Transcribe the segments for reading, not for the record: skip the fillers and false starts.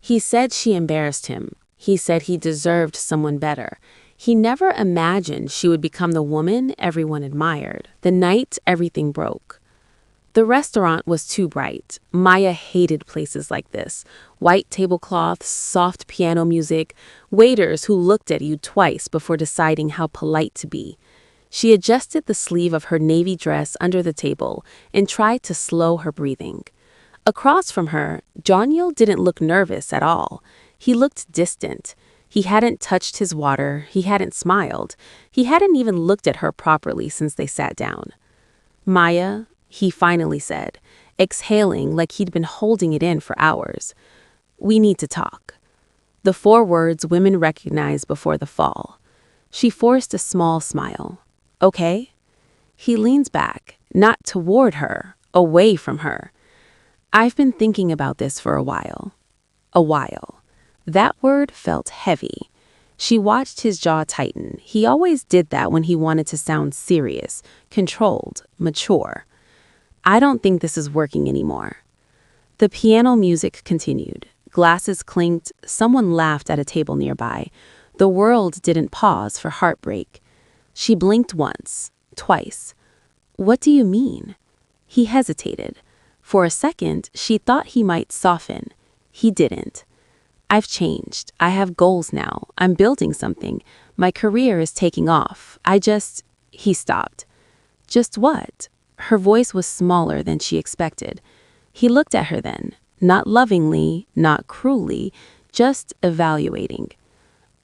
He said she embarrassed him. He said he deserved someone better. He never imagined she would become the woman everyone admired. The night everything broke. The restaurant was too bright. Maya hated places like this. White tablecloths, soft piano music, waiters who looked at you twice before deciding how polite to be. She adjusted the sleeve of her navy dress under the table and tried to slow her breathing. Across from her, Daniel didn't look nervous at all. He looked distant. He hadn't touched his water. He hadn't smiled. He hadn't even looked at her properly since they sat down. "Maya," he finally said, exhaling like he'd been holding it in for hours. "We need to talk." The 4 words women recognize before the fall. She forced a small smile. "Okay?" He leans back, not toward her, away from her. "I've been thinking about this for a while." A while. That word felt heavy. She watched his jaw tighten. He always did that when he wanted to sound serious, controlled, mature. "I don't think this is working anymore." The piano music continued. Glasses clinked. Someone laughed at a table nearby. The world didn't pause for heartbreak. She blinked once, twice. "What do you mean?" He hesitated. For a second, she thought he might soften. He didn't. "I've changed. I have goals now. I'm building something. My career is taking off. He stopped. "Just what?" Her voice was smaller than she expected. He looked at her then, not lovingly, not cruelly, just evaluating.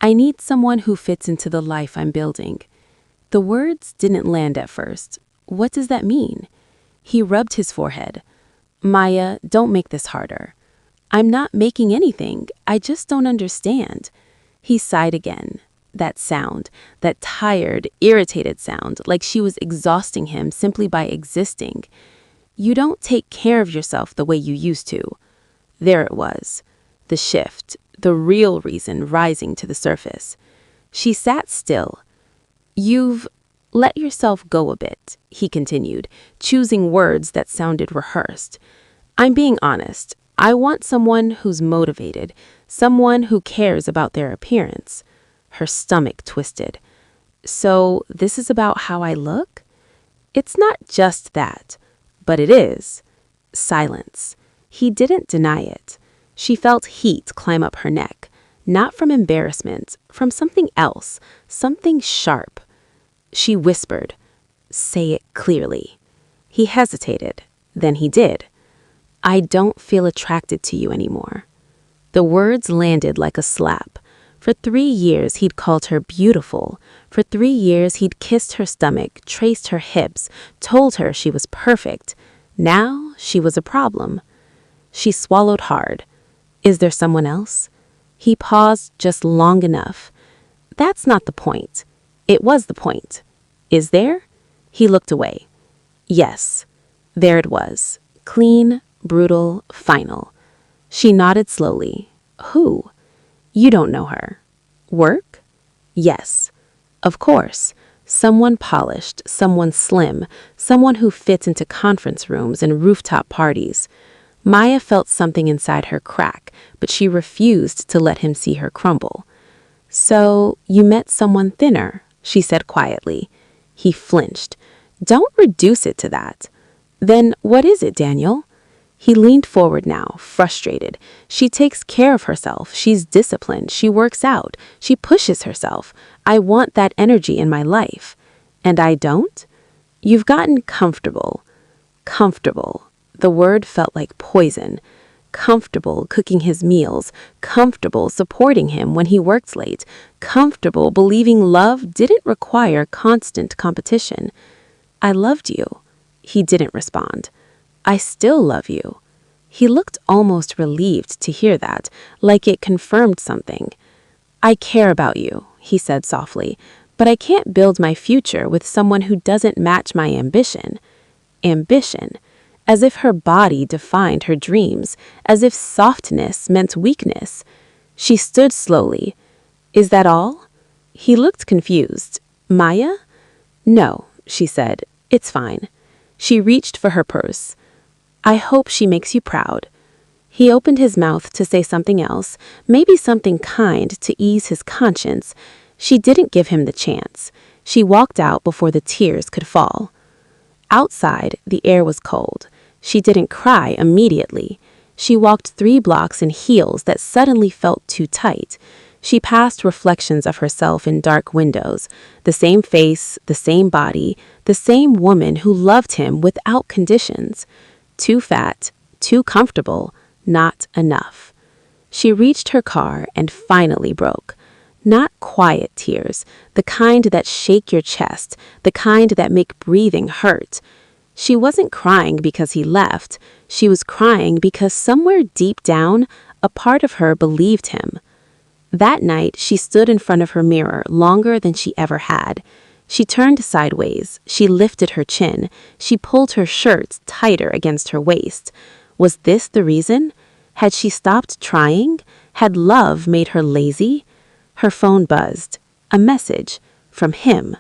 "I need someone who fits into the life I'm building." The words didn't land at first. What does that mean? He rubbed his forehead. "Maya, don't make this harder." "I'm not making anything. I just don't understand." He sighed again. That sound, that tired, irritated sound, like she was exhausting him simply by existing. "You don't take care of yourself the way you used to." There it was. The shift, the real reason rising to the surface. She sat still. "You've let yourself go a bit," he continued, choosing words that sounded rehearsed. "I'm being honest. I want someone who's motivated, someone who cares about their appearance." Her stomach twisted. "So this is about how I look?" "It's not just that, but it is." Silence. He didn't deny it. She felt heat climb up her neck, not from embarrassment, from something else, something sharp. She whispered, "Say it clearly." He hesitated. Then he did. "I don't feel attracted to you anymore." The words landed like a slap. For 3 years, he'd called her beautiful. For 3 years, he'd kissed her stomach, traced her hips, told her she was perfect. Now, she was a problem. She swallowed hard. "Is there someone else?" He paused just long enough. "That's not the point." It was the point. "Is there?" He looked away. Yes. There it was. Clean, brutal, final. She nodded slowly. "Who?" "You don't know her." "Work?" "Yes." "Of course. Someone polished, someone slim, someone who fits into conference rooms and rooftop parties." Maya felt something inside her crack, but she refused to let him see her crumble. "So, you met someone thinner," she said quietly. He flinched. "Don't reduce it to that." "Then what is it, Daniel?" He leaned forward now, frustrated. "She takes care of herself. She's disciplined. She works out. She pushes herself. I want that energy in my life." "And I don't?" "You've gotten comfortable." Comfortable. The word felt like poison. Comfortable cooking his meals. Comfortable supporting him when he worked late. Comfortable believing love didn't require constant competition. "I loved you." He didn't respond. "I still love you." He looked almost relieved to hear that, like it confirmed something. "I care about you," he said softly, "but I can't build my future with someone who doesn't match my ambition." Ambition. As if her body defined her dreams, as if softness meant weakness. She stood slowly. "Is that all?" He looked confused. "Maya?" "No," she said. "It's fine." She reached for her purse. "I hope she makes you proud." He opened his mouth to say something else, maybe something kind to ease his conscience. She didn't give him the chance. She walked out before the tears could fall. Outside, the air was cold. She didn't cry immediately. She walked 3 blocks in heels that suddenly felt too tight. She passed reflections of herself in dark windows, the same face, the same body, the same woman who loved him without conditions. Too fat, too comfortable, not enough. She reached her car and finally broke. Not quiet tears, the kind that shake your chest, the kind that make breathing hurt. She wasn't crying because he left. She was crying because somewhere deep down, a part of her believed him. That night, she stood in front of her mirror longer than she ever had. She turned sideways. She lifted her chin. She pulled her shirt tighter against her waist. Was this the reason? Had she stopped trying? Had love made her lazy? Her phone buzzed. A message. From him.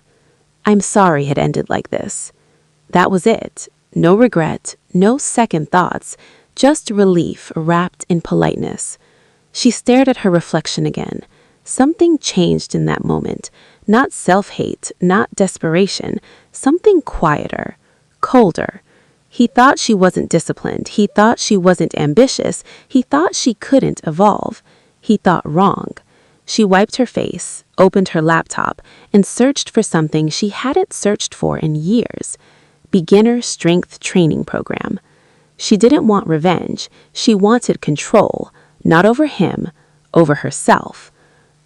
"I'm sorry it ended like this." That was it. No regret, no second thoughts, just relief wrapped in politeness. She stared at her reflection again. Something changed in that moment. Not self-hate, not desperation. Something quieter, colder. He thought she wasn't disciplined. He thought she wasn't ambitious. He thought she couldn't evolve. He thought wrong. She wiped her face, opened her laptop, and searched for something she hadn't searched for in years. Beginner Strength Training Program. She didn't want revenge. She wanted control, not over him, over herself.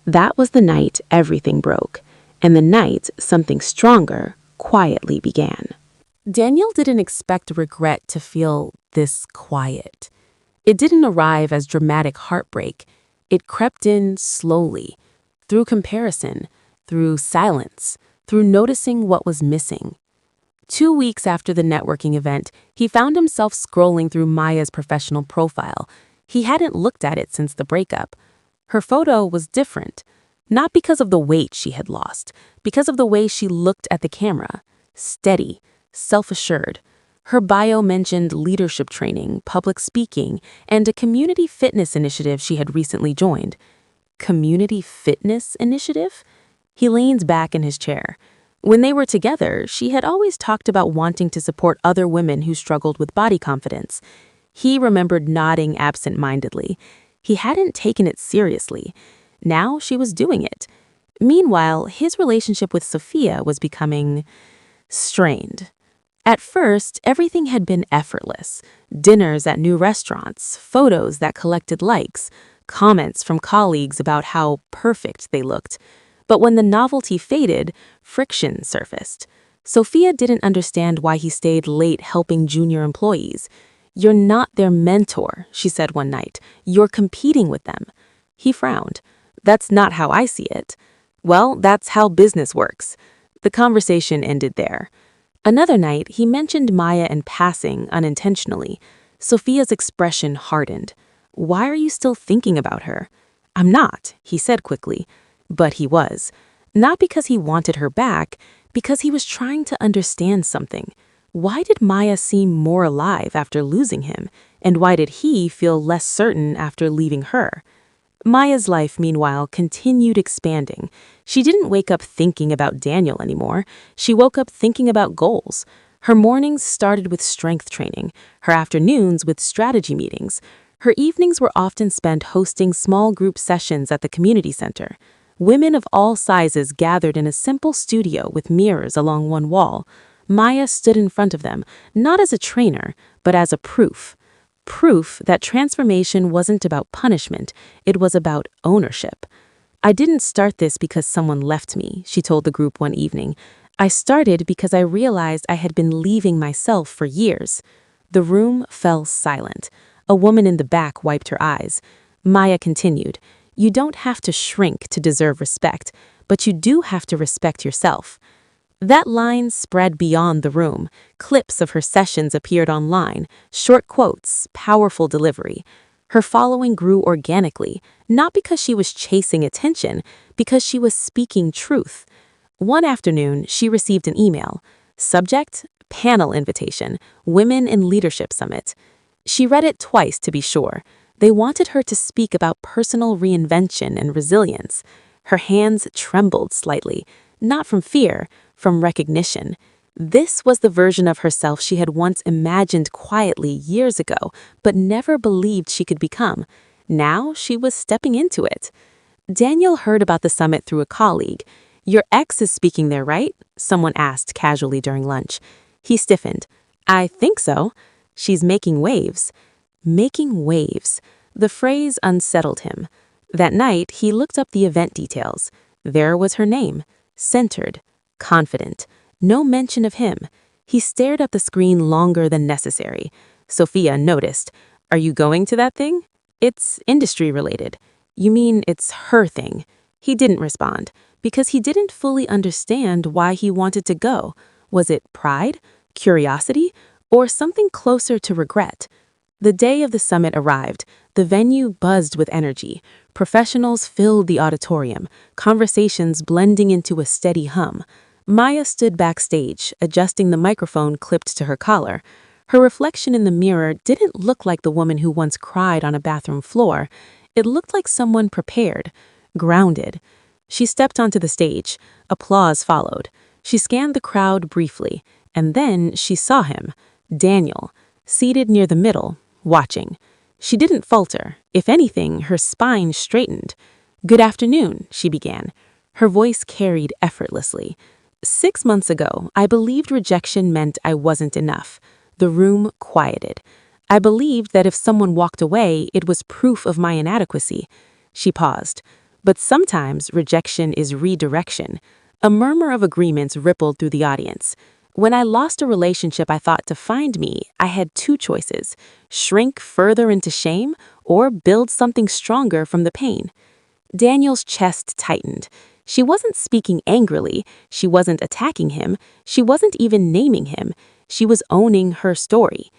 That was the night everything broke, and the night something stronger quietly began. Danielle didn't expect regret to feel this quiet. It didn't arrive as dramatic heartbreak. It crept in slowly, through comparison, through silence, through noticing what was missing. 2 weeks after the networking event, he found himself scrolling through Maya's professional profile. He hadn't looked at it since the breakup. Her photo was different, not because of the weight she had lost, because of the way she looked at the camera. Steady, self-assured. Her bio mentioned leadership training, public speaking, and a community fitness initiative she had recently joined. Community fitness initiative? He leaned back in his chair. When they were together, she had always talked about wanting to support other women who struggled with body confidence. He remembered nodding absent-mindedly. He hadn't taken it seriously. Now she was doing it. Meanwhile, his relationship with Sophia was becoming strained. At first, everything had been effortless. Dinners at new restaurants, photos that collected likes, comments from colleagues about how perfect they looked. But when the novelty faded, friction surfaced. Sophia didn't understand why he stayed late helping junior employees. "You're not their mentor," she said one night. "You're competing with them." He frowned. "That's not how I see it." "Well, that's how business works." The conversation ended there. Another night, he mentioned Maya in passing unintentionally. Sophia's expression hardened. "Why are you still thinking about her?" "I'm not," he said quickly. But he was. Not because he wanted her back, because he was trying to understand something. Why did Maya seem more alive after losing him? And why did he feel less certain after leaving her? Maya's life, meanwhile, continued expanding. She didn't wake up thinking about Daniel anymore. She woke up thinking about goals. Her mornings started with strength training, her afternoons with strategy meetings. Her evenings were often spent hosting small group sessions at the community center. Women of all sizes gathered in a simple studio with mirrors along one wall. Maya stood in front of them, not as a trainer, but as a proof. Proof that transformation wasn't about punishment, it was about ownership. "I didn't start this because someone left me," she told the group one evening. "I started because I realized I had been leaving myself for years." The room fell silent. A woman in the back wiped her eyes. Maya continued, "You don't have to shrink to deserve respect, but you do have to respect yourself." That line spread beyond the room. Clips of her sessions appeared online, short quotes, powerful delivery. Her following grew organically, not because she was chasing attention, because she was speaking truth. One afternoon, she received an email. Subject: panel invitation, Women in Leadership Summit. She read it twice to be sure. They wanted her to speak about personal reinvention and resilience. Her hands trembled slightly, not from fear, from recognition. This was the version of herself she had once imagined quietly years ago, but never believed she could become. Now she was stepping into it. Daniel heard about the summit through a colleague. "Your ex is speaking there, right?" someone asked casually during lunch. He stiffened. "I think so." "She's making waves." Making waves. The phrase unsettled him. That night, he looked up the event details. There was her name. Centered. Confident. No mention of him. He stared at the screen longer than necessary. Sophia noticed. "Are you going to that thing?" "It's industry related." "You mean it's her thing?" He didn't respond, because he didn't fully understand why he wanted to go. Was it pride, curiosity, or something closer to regret? The day of the summit arrived. The venue buzzed with energy. Professionals filled the auditorium, conversations blending into a steady hum. Maya stood backstage, adjusting the microphone clipped to her collar. Her reflection in the mirror didn't look like the woman who once cried on a bathroom floor. It looked like someone prepared, grounded. She stepped onto the stage. Applause followed. She scanned the crowd briefly, and then she saw him, Daniel, seated near the middle, watching. She didn't falter. If anything, her spine straightened. "Good afternoon," she began. Her voice carried effortlessly. "6 months ago, I believed rejection meant I wasn't enough." The room quieted. "I believed that if someone walked away, it was proof of my inadequacy." She paused. "But sometimes rejection is redirection." A murmur of agreements rippled through the audience. "When I lost a relationship I thought defined me, I had 2 choices: shrink further into shame or build something stronger from the pain." Daniel's chest tightened. She wasn't speaking angrily. She wasn't attacking him. She wasn't even naming him. She was owning her story.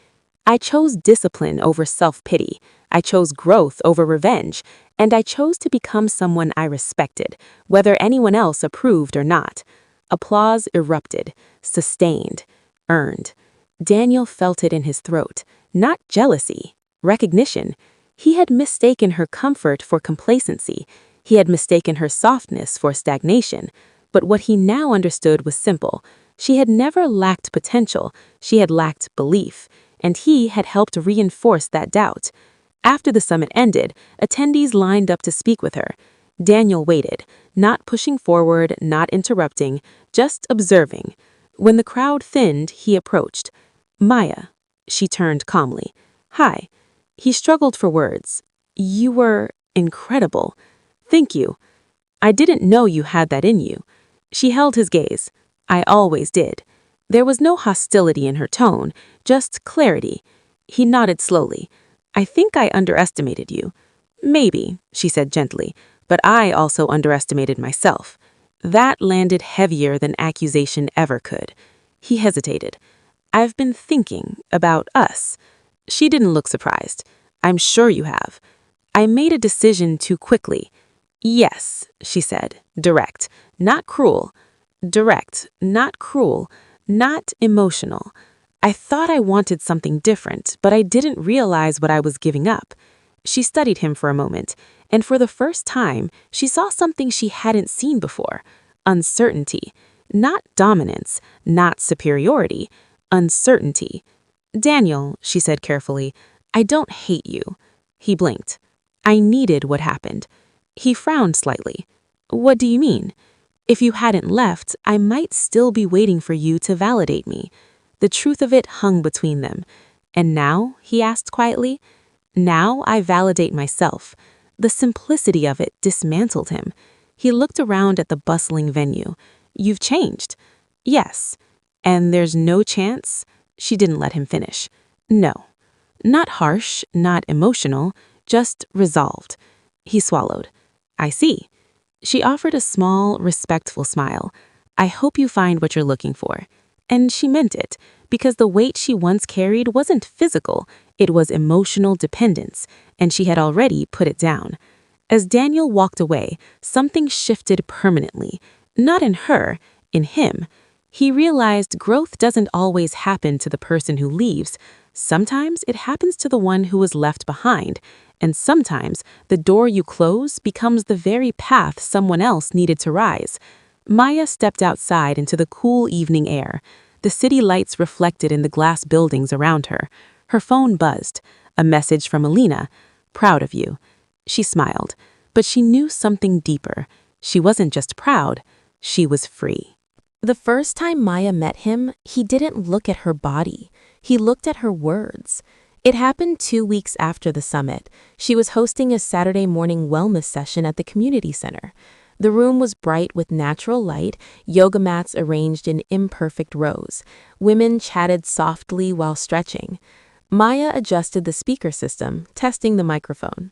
"I chose discipline over self-pity. I chose growth over revenge. And I chose to become someone I respected, whether anyone else approved or not." Applause erupted, sustained, earned. Daniel felt it in his throat. Not jealousy, recognition. He had mistaken her comfort for complacency. He had mistaken her softness for stagnation. But what he now understood was simple. She had never lacked potential. She had lacked belief. And he had helped reinforce that doubt. After the summit ended, attendees lined up to speak with her. Daniel waited, not pushing forward, not interrupting, just observing. When the crowd thinned, he approached. "Maya." She turned calmly. "Hi." He struggled for words. "You were incredible." "Thank you." "I didn't know you had that in you." She held his gaze. "I always did." There was no hostility in her tone, just clarity. He nodded slowly. "I think I underestimated you." "Maybe," she said gently, "but I also underestimated myself." That landed heavier than accusation ever could. He hesitated. "I've been thinking about us." She didn't look surprised. "I'm sure you have." "I made a decision too quickly." "Yes," she said, direct, not cruel. Direct, not cruel, not emotional. "I thought I wanted something different, but I didn't realize what I was giving up." She studied him for a moment, and for the first time, she saw something she hadn't seen before. Uncertainty. Not dominance, not superiority. Uncertainty. "Daniel," she said carefully, "I don't hate you." He blinked. "I needed what happened." He frowned slightly. "What do you mean?" "If you hadn't left, I might still be waiting for you to validate me." The truth of it hung between them. "And now?" he asked quietly. "Now I validate myself." The simplicity of it dismantled him. He looked around at the bustling venue. "You've changed." "Yes." "And there's no chance?" She didn't let him finish. "No." Not harsh, not emotional, just resolved. He swallowed. "I see." She offered a small, respectful smile. "I hope you find what you're looking for." And she meant it, because the weight she once carried wasn't physical, it was emotional dependence, and she had already put it down. As Daniel walked away, something shifted permanently. Not in her, in him. He realized growth doesn't always happen to the person who leaves. Sometimes it happens to the one who was left behind, and sometimes the door you close becomes the very path someone else needed to rise. Maya stepped outside into the cool evening air. The city lights reflected in the glass buildings around her. Her phone buzzed. A message from Alina. "Proud of you." She smiled, but she knew something deeper. She wasn't just proud, she was free. The first time Maya met him, he didn't look at her body. He looked at her words. It happened 2 weeks after the summit. She was hosting a Saturday morning wellness session at the community center. The room was bright with natural light, yoga mats arranged in imperfect rows. Women chatted softly while stretching. Maya adjusted the speaker system, testing the microphone.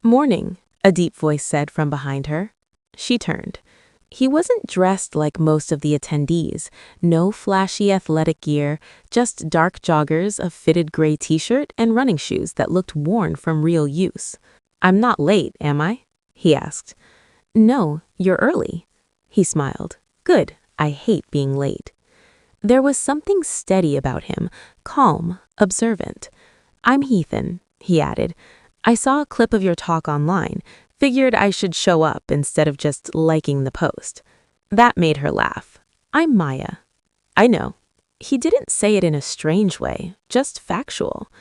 "Morning," a deep voice said from behind her. She turned. He wasn't dressed like most of the attendees. No flashy athletic gear, just dark joggers, a fitted gray t-shirt, and running shoes that looked worn from real use. "I'm not late, am I?" he asked. "No, you're early." He smiled. "Good. I hate being late." There was something steady about him, calm, observant. "I'm Heathen," he added. "I saw a clip of your talk online. Figured I should show up instead of just liking the post." That made her laugh. "I'm Maya." "I know." He didn't say it in a strange way, just factual.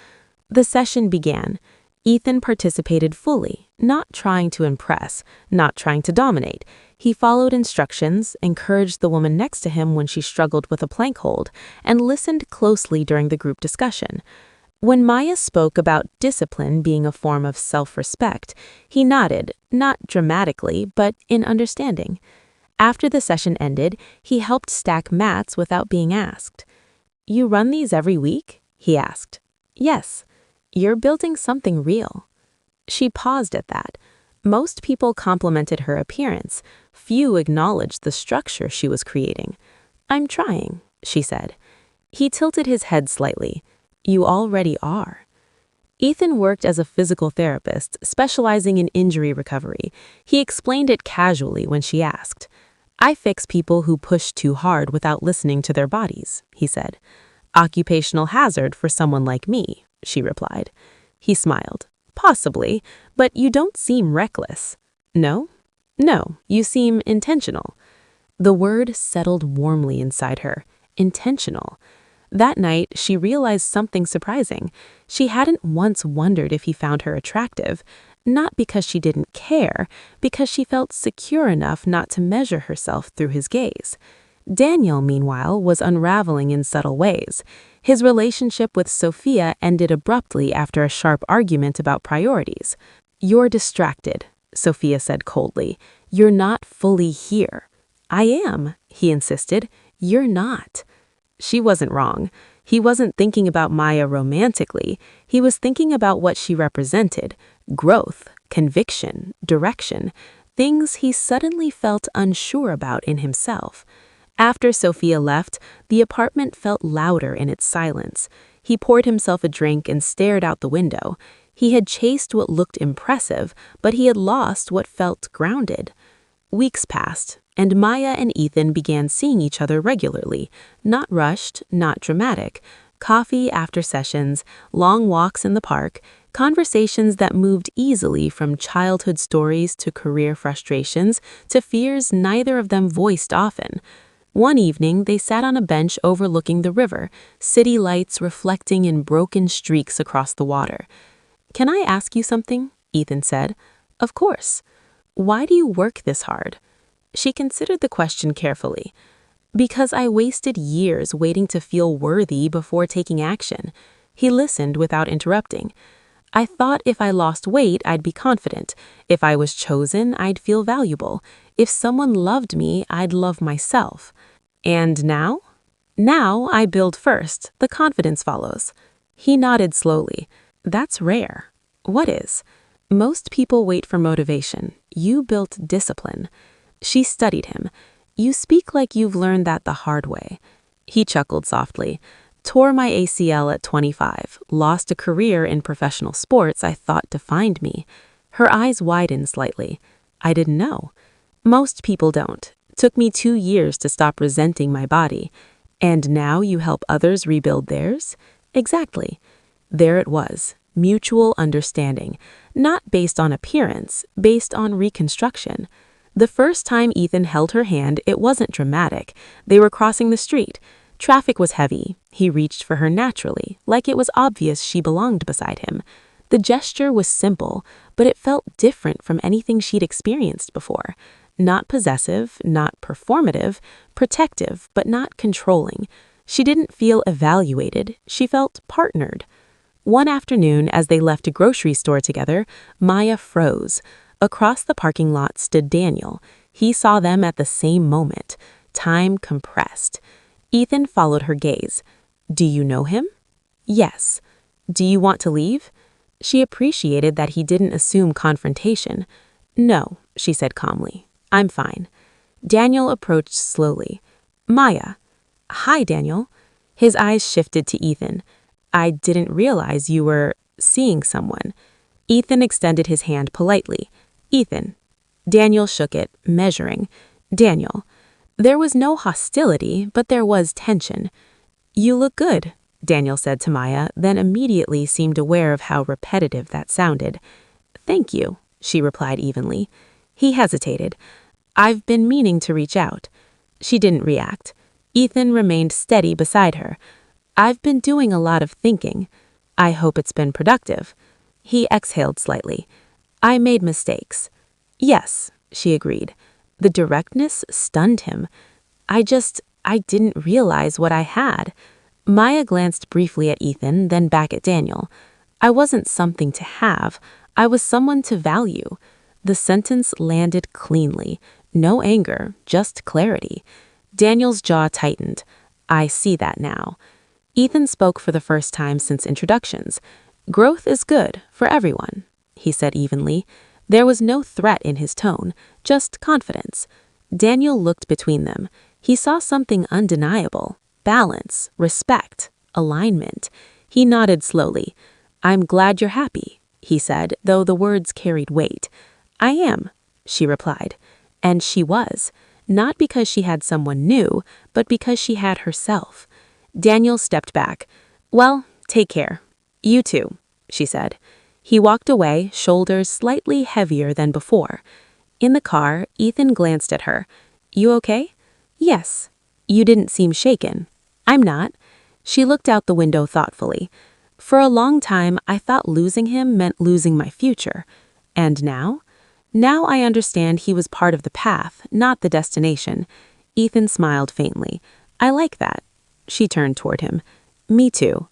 The session began. Ethan participated fully, not trying to impress, not trying to dominate. He followed instructions, encouraged the woman next to him when she struggled with a plank hold, and listened closely during the group discussion. When Maya spoke about discipline being a form of self-respect, he nodded, not dramatically, but in understanding. After the session ended, he helped stack mats without being asked. "You run these every week?" he asked. "Yes." "You're building something real." She paused at that. Most people complimented her appearance. Few acknowledged the structure she was creating. "I'm trying," she said. He tilted his head slightly. "You already are." Ethan worked as a physical therapist, specializing in injury recovery. He explained it casually when she asked. "I fix people who push too hard without listening to their bodies," he said. "Occupational hazard for someone like me," she replied. He smiled. "Possibly, but you don't seem reckless." "No?" "No, you seem intentional." The word settled warmly inside her. Intentional. That night, she realized something surprising. She hadn't once wondered if he found her attractive, not because she didn't care, because she felt secure enough not to measure herself through his gaze. Daniel, meanwhile, was unraveling in subtle ways. His relationship with Sophia ended abruptly after a sharp argument about priorities. "You're distracted," Sophia said coldly. "You're not fully here." "I am," he insisted. "You're not." She wasn't wrong. He wasn't thinking about Maya romantically. He was thinking about what she represented: growth, conviction, direction, things he suddenly felt unsure about in himself. After Sophia left, the apartment felt louder in its silence. He poured himself a drink and stared out the window. He had chased what looked impressive, but he had lost what felt grounded. Weeks passed, and Maya and Ethan began seeing each other regularly, not rushed, not dramatic. Coffee after sessions, long walks in the park, conversations that moved easily from childhood stories to career frustrations to fears neither of them voiced often. One evening, they sat on a bench overlooking the river, city lights reflecting in broken streaks across the water. "Can I ask you something?" Ethan said. "Of course." "Why do you work this hard?" She considered the question carefully. "Because I wasted years waiting to feel worthy before taking action." He listened without interrupting. "I thought if I lost weight, I'd be confident. If I was chosen, I'd feel valuable. If someone loved me, I'd love myself. And now? Now I build first, the confidence follows." He nodded slowly. "That's rare." "What is?" "Most people wait for motivation. You built discipline." She studied him. "You speak like you've learned that the hard way." He chuckled softly. "Tore my ACL at 25, lost a career in professional sports I thought defined me." Her eyes widened slightly. "I didn't know." "Most people don't. Took me 2 years to stop resenting my body." "And now you help others rebuild theirs?" "Exactly." There it was, mutual understanding, not based on appearance, based on reconstruction. The first time Ethan held her hand, it wasn't dramatic. They were crossing the street. Traffic was heavy. He reached for her naturally, like it was obvious she belonged beside him. The gesture was simple, but it felt different from anything she'd experienced before. Not possessive, not performative, protective, but not controlling. She didn't feel evaluated, she felt partnered. One afternoon, as they left a grocery store together, Maya froze. Across the parking lot stood Daniel. He saw them at the same moment. Time compressed. Ethan followed her gaze. "Do you know him?" "Yes." "Do you want to leave?" She appreciated that he didn't assume confrontation. "No," she said calmly. "I'm fine." Daniel approached slowly. "Maya." "Hi, Daniel." His eyes shifted to Ethan. "I didn't realize you were seeing someone." Ethan extended his hand politely. "Ethan." Daniel shook it, measuring. "Daniel." There was no hostility, but there was tension. "You look good," Daniel said to Maya, then immediately seemed aware of how repetitive that sounded. "Thank you," she replied evenly. He hesitated. "I've been meaning to reach out." She didn't react. Ethan remained steady beside her. "I've been doing a lot of thinking. I hope it's been productive." He exhaled slightly. "I made mistakes." "Yes," she agreed. The directness stunned him. I didn't realize what I had." Maya glanced briefly at Ethan, then back at Daniel. "I wasn't something to have. I was someone to value." The sentence landed cleanly. No anger, just clarity. Daniel's jaw tightened. "I see that now." Ethan spoke for the first time since introductions. "Growth is good for everyone," he said evenly. There was no threat in his tone, just confidence. Daniel looked between them. He saw something undeniable: balance, respect, alignment. He nodded slowly. "I'm glad you're happy," he said, though the words carried weight. "I am," she replied. And she was, not because she had someone new, but because she had herself. Daniel stepped back. "Well, take care." "You too," she said. He walked away, shoulders slightly heavier than before. In the car, Ethan glanced at her. "You okay?" "Yes." "You didn't seem shaken." "I'm not." She looked out the window thoughtfully. "For a long time, I thought losing him meant losing my future. And now? Now I understand he was part of the path, not the destination." Ethan smiled faintly. "I like that." She turned toward him. "Me too."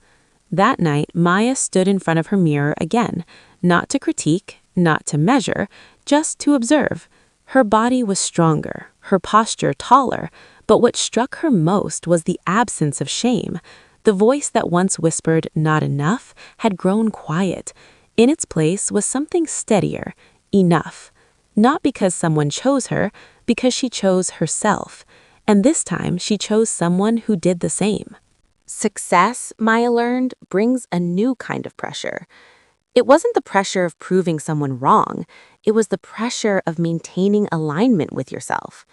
That night, Maya stood in front of her mirror again, not to critique, not to measure, just to observe. Her body was stronger, her posture taller, but what struck her most was the absence of shame. The voice that once whispered, "not enough," had grown quiet. In its place was something steadier, enough. Not because someone chose her, because she chose herself. And this time, she chose someone who did the same. Success, Maya learned, brings a new kind of pressure. It wasn't the pressure of proving someone wrong. It was the pressure of maintaining alignment with yourself.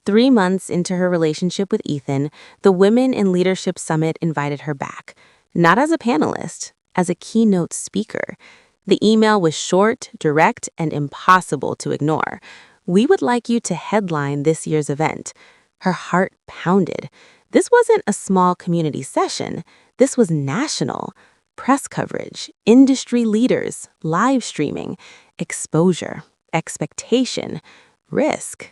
3 months into her relationship with Ethan, the Women in Leadership Summit invited her back, not as a panelist, as a keynote speaker. The email was short, direct, and impossible to ignore. "We would like you to headline this year's event." Her heart pounded. This wasn't a small community session. This was national. Press coverage, industry leaders, live streaming, exposure, expectation, risk.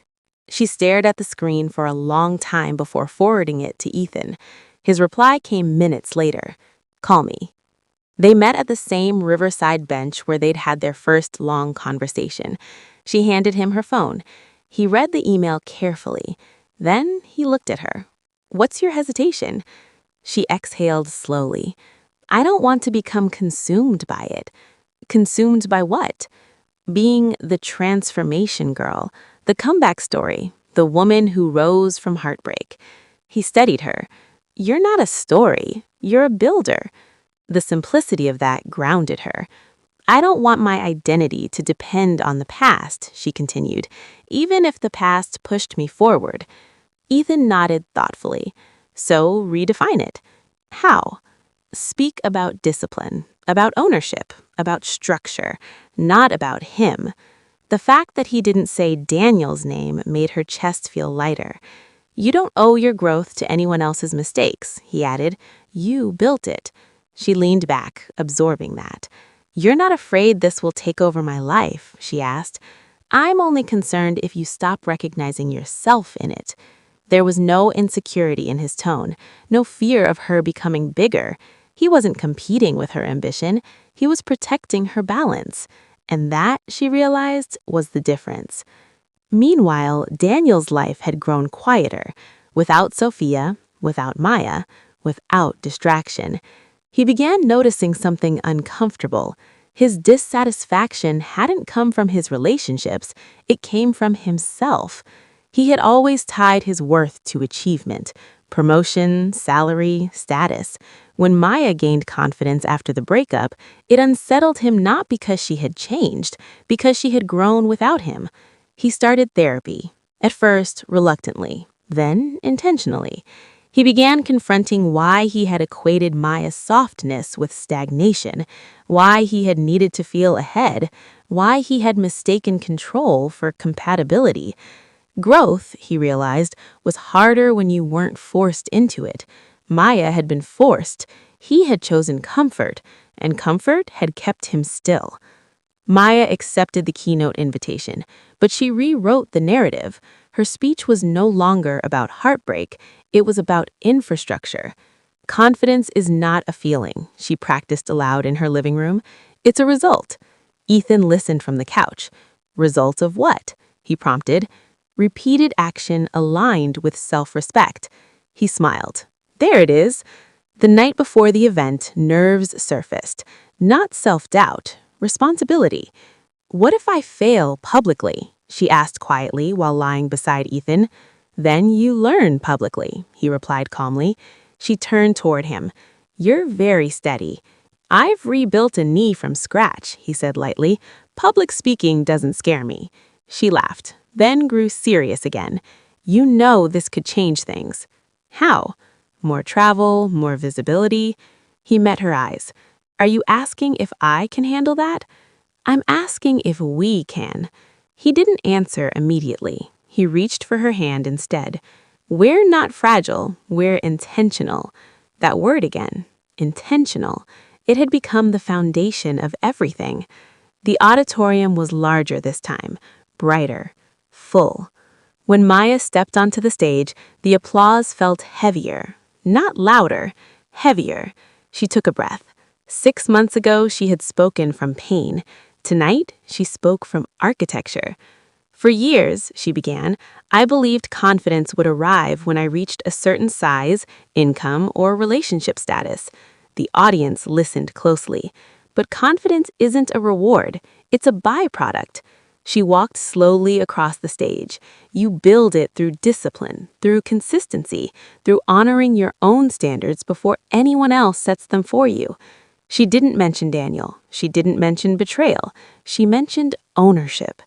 She stared at the screen for a long time before forwarding it to Ethan. His reply came minutes later. "Call me." They met at the same riverside bench where they'd had their first long conversation. She handed him her phone. He read the email carefully. Then he looked at her. "What's your hesitation?" She exhaled slowly. "I don't want to become consumed by it." "Consumed by what?" "Being the transformation girl, the comeback story, the woman who rose from heartbreak." He steadied her. "You're not a story. You're a builder." The simplicity of that grounded her. "I don't want my identity to depend on the past," she continued, "even if the past pushed me forward." Ethan nodded thoughtfully. "So redefine it." "How?" speak about discipline, about ownership, about structure, not about him. The fact that he didn't say Daniel's name made her chest feel lighter. You don't owe your growth to anyone else's mistakes, he added. You built it. She leaned back, absorbing that. You're not afraid this will take over my life, she asked. I'm only concerned if you stop recognizing yourself in it. There was no insecurity in his tone, no fear of her becoming bigger. He wasn't competing with her ambition. He was protecting her balance. And that, she realized, was the difference. Meanwhile, Daniel's life had grown quieter, without Sophia, without Maya, without distraction. He began noticing something uncomfortable. His dissatisfaction hadn't come from his relationships, it came from himself. He had always tied his worth to achievement, promotion, salary, status. When Maya gained confidence after the breakup, it unsettled him not because she had changed, because she had grown without him. He started therapy, at first reluctantly, then intentionally. He began confronting why he had equated Maya's softness with stagnation, why he had needed to feel ahead, why he had mistaken control for compatibility. Growth, he realized, was harder when you weren't forced into it. Maya had been forced. He had chosen comfort, and comfort had kept him still. Maya accepted the keynote invitation, but she rewrote the narrative. Her speech was no longer about heartbreak, it was about infrastructure. Confidence is not a feeling, she practiced aloud in her living room. It's a result. Ethan listened from the couch. Result of what? He prompted. Repeated action aligned with self-respect. He smiled. There it is. The night before the event, nerves surfaced. Not self-doubt, responsibility. What if I fail publicly? She asked quietly while lying beside Ethan. Then you learn publicly, he replied calmly. She turned toward him. You're very steady. I've rebuilt a knee from scratch, he said lightly. Public speaking doesn't scare me. She laughed, then grew serious again. You know this could change things. How? More travel, more visibility? He met her eyes. Are you asking if I can handle that? I'm asking if we can. He didn't answer immediately. He reached for her hand instead. We're not fragile, we're intentional. That word again, intentional. It had become the foundation of everything. The auditorium was larger this time, brighter, full. When Maya stepped onto the stage, the applause felt heavier, not louder, heavier. She took a breath. 6 months ago, she had spoken from pain. Tonight, she spoke from architecture. For years, she began, I believed confidence would arrive when I reached a certain size, income, or relationship status. The audience listened closely. But confidence isn't a reward, it's a byproduct. She walked slowly across the stage. You build it through discipline, through consistency, through honoring your own standards before anyone else sets them for you. She didn't mention Daniel. She didn't mention betrayal. She mentioned ownership.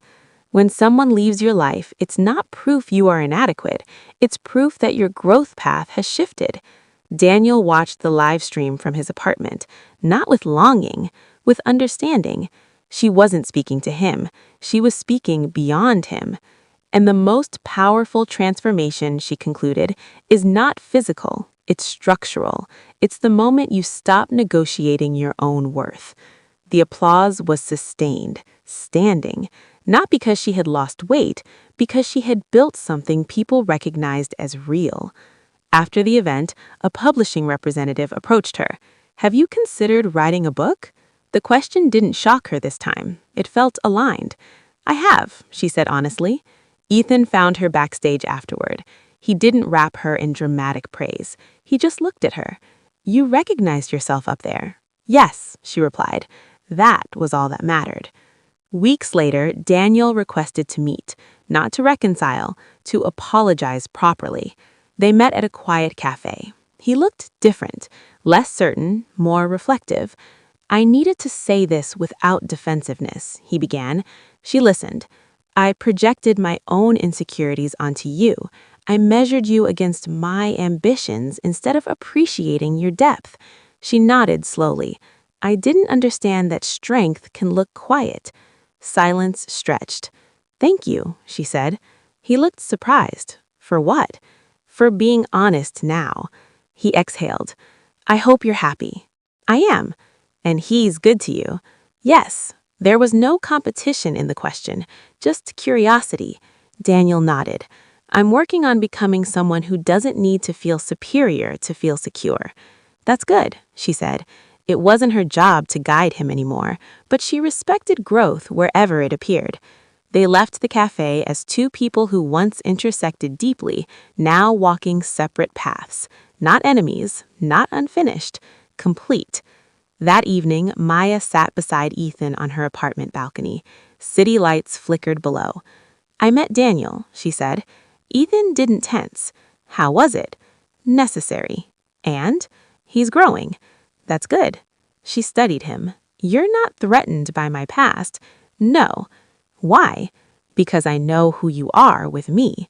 When someone leaves your life, it's not proof you are inadequate. It's proof that your growth path has shifted. Daniel watched the live stream from his apartment, not with longing, with understanding. She wasn't speaking to him. She was speaking beyond him. And the most powerful transformation, she concluded, is not physical. It's structural. It's the moment you stop negotiating your own worth. The applause was sustained, standing, not because she had lost weight, because she had built something people recognized as real. After the event, a publishing representative approached her. Have you considered writing a book? The question didn't shock her this time. It felt aligned. I have, she said honestly. Ethan found her backstage afterward. He didn't wrap her in dramatic praise. He just looked at her. You recognized yourself up there. Yes, she replied. That was all that mattered. Weeks later, Daniel requested to meet, not to reconcile, to apologize properly. They met at a quiet cafe. He looked different, less certain, more reflective. I needed to say this without defensiveness, he began. She listened. I projected my own insecurities onto you. I measured you against my ambitions instead of appreciating your depth. She nodded slowly. I didn't understand that strength can look quiet. Silence stretched. Thank you, she said. He looked surprised. For what? For being honest now. He exhaled. I hope you're happy. I am. And he's good to you. Yes. There was no competition in the question, just curiosity. Daniel nodded. I'm working on becoming someone who doesn't need to feel superior to feel secure. That's good, she said. It wasn't her job to guide him anymore, but she respected growth wherever it appeared. They left the cafe as two people who once intersected deeply, now walking separate paths. Not enemies, not unfinished, complete. That evening, Maya sat beside Ethan on her apartment balcony. City lights flickered below. I met Daniel, she said. Ethan didn't tense. How was it? Necessary. And? He's growing. That's good. She studied him. You're not threatened by my past. No. Why? Because I know who you are with me.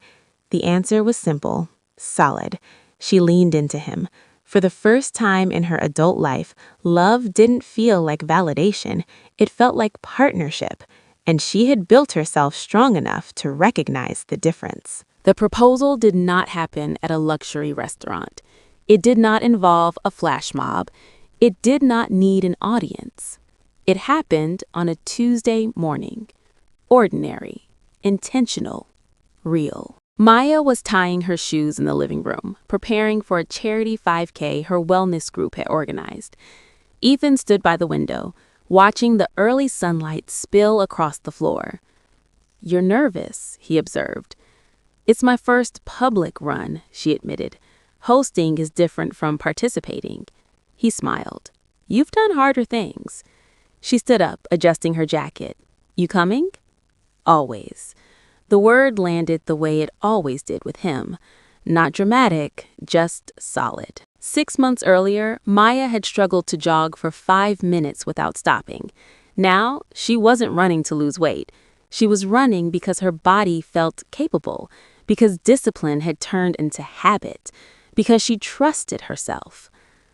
The answer was simple, solid. She leaned into him. For the first time in her adult life, love didn't feel like validation. It felt like partnership. And she had built herself strong enough to recognize the difference. The proposal did not happen at a luxury restaurant. It did not involve a flash mob. It did not need an audience. It happened on a Tuesday morning. Ordinary, intentional, real. Maya was tying her shoes in the living room, preparing for a charity 5K her wellness group had organized. Ethan stood by the window, watching the early sunlight spill across the floor. You're nervous, he observed. It's my first public run, she admitted. Hosting is different from participating. He smiled. You've done harder things. She stood up, adjusting her jacket. You coming? Always. The word landed the way it always did with him. Not dramatic, just solid. 6 months earlier, Maya had struggled to jog for 5 minutes without stopping. Now, she wasn't running to lose weight. She was running because her body felt capable, because discipline had turned into habit, because she trusted herself.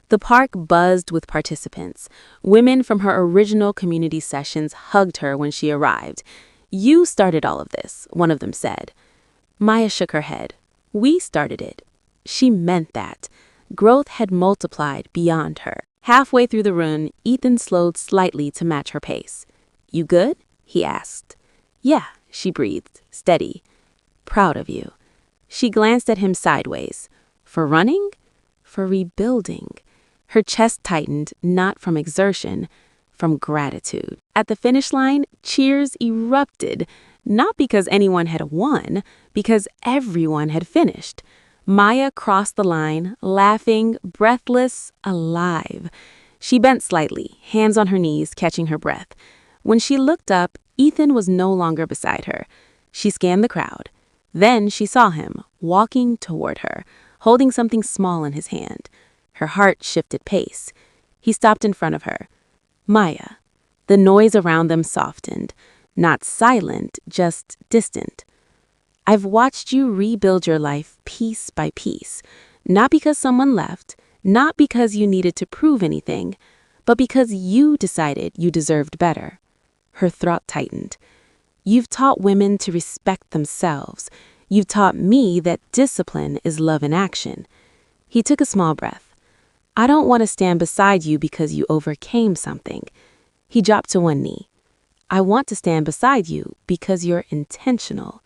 The park buzzed with participants. Women from her original community sessions hugged her when she arrived. You started all of this, one of them said. Maya shook her head. We started it. She meant that. Growth had multiplied beyond her. Halfway through the run, Ethan slowed slightly to match her pace. You good? He asked. Yeah, she breathed, steady. Proud of you. She glanced at him sideways. For running? For rebuilding. Her chest tightened, not from exertion, from gratitude. At the finish line, cheers erupted, not because anyone had won, because everyone had finished. Maya crossed the line, laughing, breathless, alive. She bent slightly, hands on her knees, catching her breath. When she looked up, Ethan was no longer beside her. She scanned the crowd. Then she saw him, walking toward her, holding something small in his hand. Her heart shifted pace. He stopped in front of her. Maya. The noise around them softened. Not silent, just distant. I've watched you rebuild your life piece by piece, not because someone left, not because you needed to prove anything, but because you decided you deserved better. Her throat tightened. You've taught women to respect themselves. You've taught me that discipline is love in action. He took a small breath. I don't want to stand beside you because you overcame something. He dropped to one knee. I want to stand beside you because you're intentional.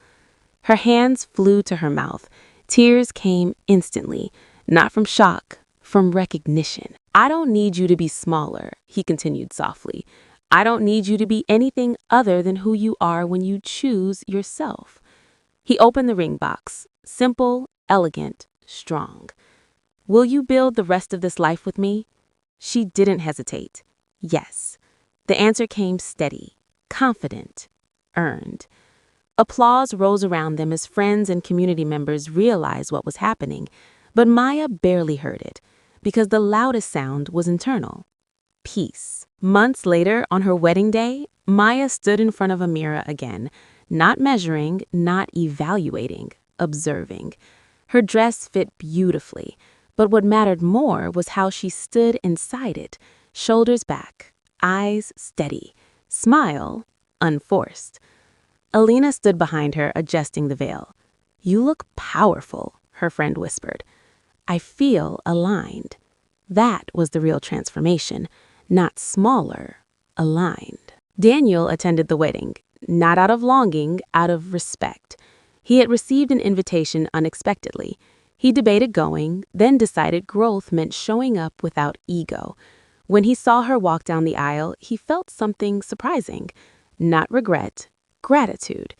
Her hands flew to her mouth. Tears came instantly, not from shock, from recognition. I don't need you to be smaller, he continued softly. I don't need you to be anything other than who you are when you choose yourself. He opened the ring box, simple, elegant, strong. Will you build the rest of this life with me? She didn't hesitate. Yes. The answer came steady, confident, earned. Applause rose around them as friends and community members realized what was happening, but Maya barely heard it, because the loudest sound was internal. Peace. Months later, on her wedding day, Maya stood in front of a mirror again, not measuring, not evaluating, observing. Her dress fit beautifully, But what mattered more was how she stood inside it, shoulders back, eyes steady, smile unforced. Alina stood behind her, adjusting the veil. "You look powerful," her friend whispered. "I feel aligned." That was the real transformation, not smaller, aligned. Daniel attended the wedding, not out of longing, out of respect. He had received an invitation unexpectedly. He debated going, then decided growth meant showing up without ego. When he saw her walk down the aisle, he felt something surprising. Not regret, gratitude.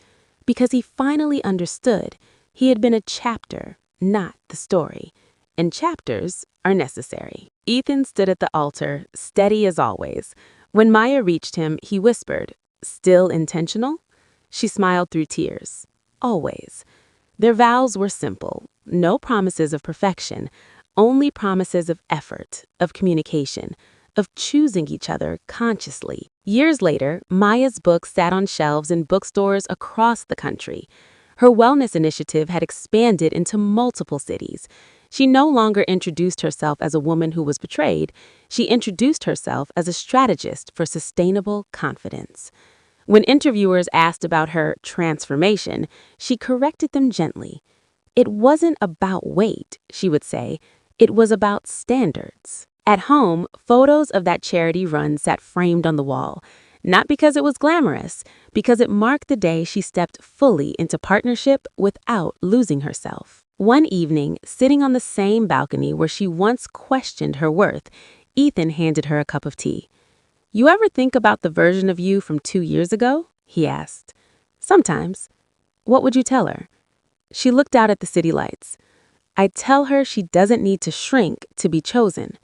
Because he finally understood he had been a chapter, not the story. And chapters are necessary. Ethan stood at the altar, steady as always. When Maya reached him, he whispered, "Still intentional?" She smiled through tears. Always. Their vows were simple. No promises of perfection, only promises of effort, of communication, of choosing each other consciously. Years later, Maya's books sat on shelves in bookstores across the country. Her wellness initiative had expanded into multiple cities. She no longer introduced herself as a woman who was betrayed. She introduced herself as a strategist for sustainable confidence. When interviewers asked about her transformation, she corrected them gently. It wasn't about weight, she would say. It was about standards. At home, photos of that charity run sat framed on the wall. Not because it was glamorous, because it marked the day she stepped fully into partnership without losing herself. One evening, sitting on the same balcony where she once questioned her worth, Ethan handed her a cup of tea. "You ever think about the version of you from 2 years ago?" he asked. "Sometimes." "What would you tell her?" She looked out at the city lights. "I'd tell her she doesn't need to shrink to be chosen.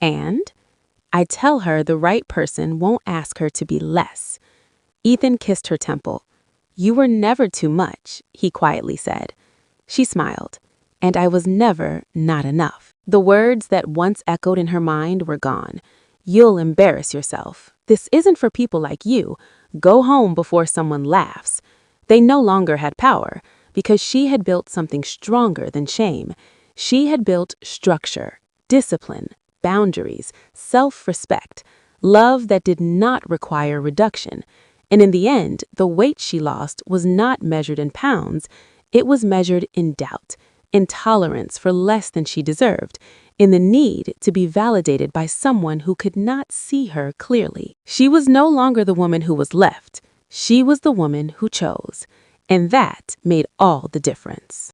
And I'd tell her the right person won't ask her to be less." Ethan kissed her temple. "You were never too much," he quietly said. She smiled. "And I was never not enough." The words that once echoed in her mind were gone. "You'll embarrass yourself. This isn't for people like you. Go home before someone laughs." They no longer had power because she had built something stronger than shame. She had built structure, discipline, boundaries, self-respect, love that did not require reduction. And in the end, the weight she lost was not measured in pounds. It was measured in doubt, in tolerance for less than she deserved, in the need to be validated by someone who could not see her clearly. She was no longer the woman who was left. She was the woman who chose. And that made all the difference.